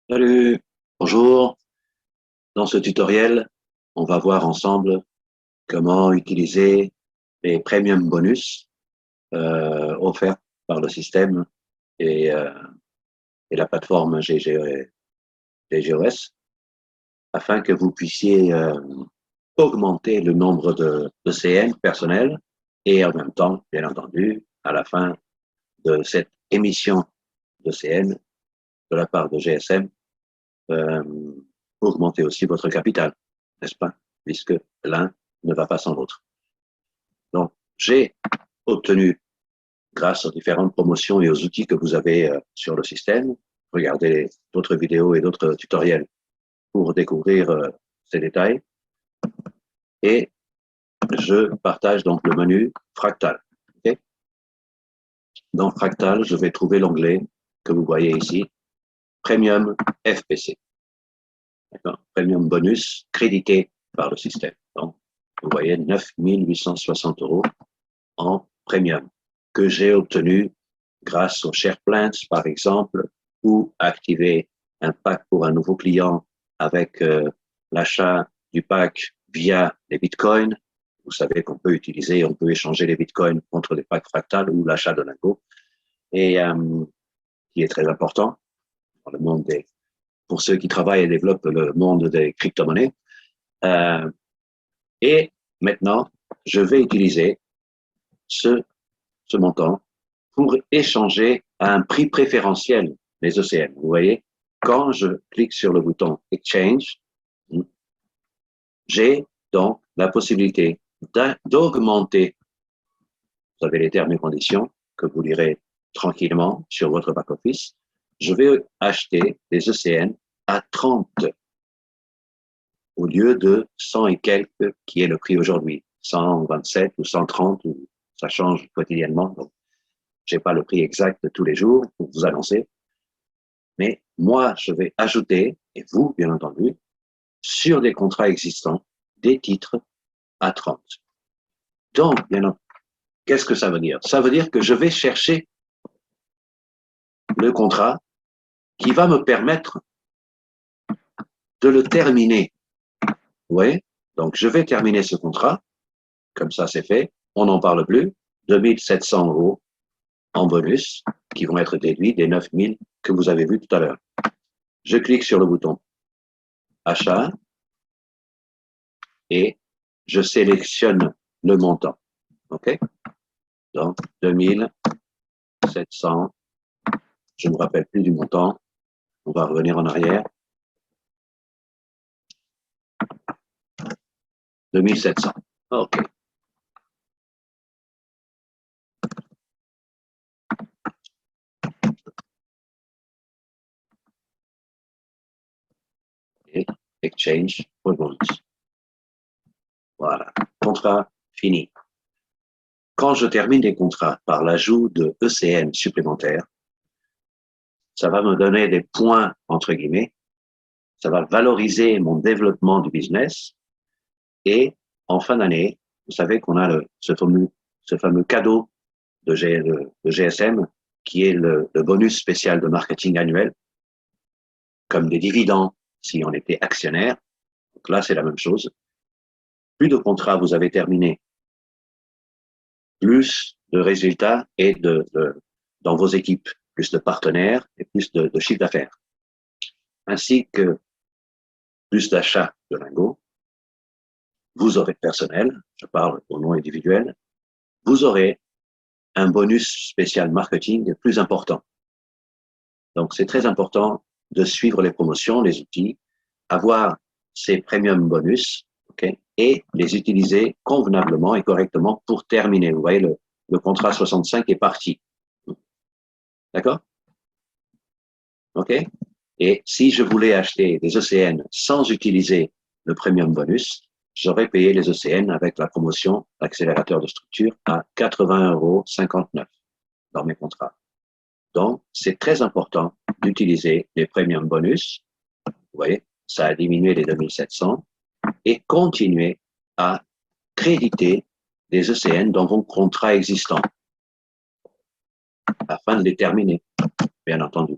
Salut, bonjour. Dans ce tutoriel, on va voir ensemble comment utiliser les premium bonus offerts par le système et, euh, et la plateforme GGOS afin que vous puissiez augmenter le nombre de CN personnels et en même temps, bien entendu, à la fin de cette émission de CN de la part de GSM, euh, augmenter aussi votre capital, n'est-ce pas? Puisque l'un ne va pas sans l'autre. Donc, j'ai obtenu, grâce aux différentes promotions et aux outils que vous avez sur le système, regardez d'autres vidéos et d'autres tutoriels pour découvrir ces détails. Et je partage donc le menu Fractal. Okay. Dans Fractal, je vais trouver l'onglet que vous voyez ici, Premium FPC. Premium bonus crédité par le système. Donc, vous voyez 9 860 € en premium que j'ai obtenu grâce au SharePlans, par exemple, ou activer un pack pour un nouveau client avec l'achat du pack via les bitcoins. Vous savez qu'on peut utiliser, on peut échanger les bitcoins contre les packs fractales ou l'achat de lingots, et qui est très important dans le monde des, pour ceux qui travaillent et développent le monde des crypto-monnaies. Et maintenant, je vais utiliser ce montant pour échanger à un prix préférentiel les ECN. Vous voyez, quand je clique sur le bouton Exchange, j'ai donc la possibilité d'augmenter, vous avez les termes et conditions que vous lirez tranquillement sur votre back-office, je vais acheter des ECN à 30 au lieu de 100 et quelques qui est le prix aujourd'hui, 127 ou 130, ça change quotidiennement. Donc, je n'ai pas le prix exact de tous les jours pour vous annoncer, mais moi, je vais ajouter, et vous, bien entendu, sur des contrats existants, des titres à 30. Donc, bien entendu, qu'est-ce que ça veut dire? Ça veut dire que je vais chercher le contrat qui va me permettre de le terminer. Vous voyez? Donc, je vais terminer ce contrat, comme ça c'est fait, on n'en parle plus, 2700 € en bonus qui vont être déduits des 9000 que vous avez vus tout à l'heure. Je clique sur le bouton achat et je sélectionne le montant. OK? Donc, 2700, je ne me rappelle plus du montant, on va revenir en arrière. 2700. OK. Et exchange for bonus. Voilà. Contrat fini. Quand je termine les contrats par l'ajout de ECN supplémentaires, ça va me donner des points, entre guillemets, ça va valoriser mon développement du business et en fin d'année, vous savez qu'on a ce fameux cadeau de GSM qui est le bonus spécial de marketing annuel, comme des dividendes si on était actionnaire. Donc là, c'est la même chose. Plus de contrats vous avez terminé, plus de résultats et dans vos équipes, plus de partenaires et plus de chiffre d'affaires, ainsi que plus d'achats de lingots. Vous aurez personnel, je parle au nom individuel, vous aurez un bonus spécial marketing plus important. Donc, c'est très important de suivre les promotions, les outils, avoir ces premium bonus, okay, et les utiliser convenablement et correctement pour terminer. Vous voyez, le contrat 65 est parti. D'accord? OK? Et si je voulais acheter des ECN sans utiliser le premium bonus, j'aurais payé les ECN avec la promotion accélérateur de structure à 80,59 € dans mes contrats. Donc, c'est très important d'utiliser les premium bonus. Vous voyez, ça a diminué les 2700 et continuer à créditer des ECN dans vos contrats existants afin de les terminer, bien entendu,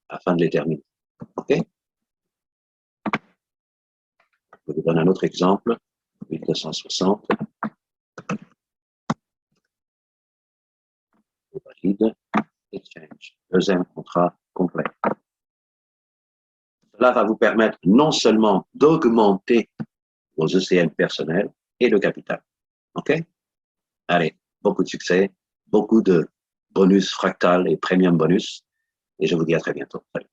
afin de les terminer. OK? Je vous donne un autre exemple. 1260. Je valide. Exchange. Deuxième contrat complet. Cela va vous permettre non seulement d'augmenter vos ECN personnels et le capital. OK? Allez, beaucoup de succès, beaucoup de bonus fractal et premium bonus. Et je vous dis à très bientôt. Salut.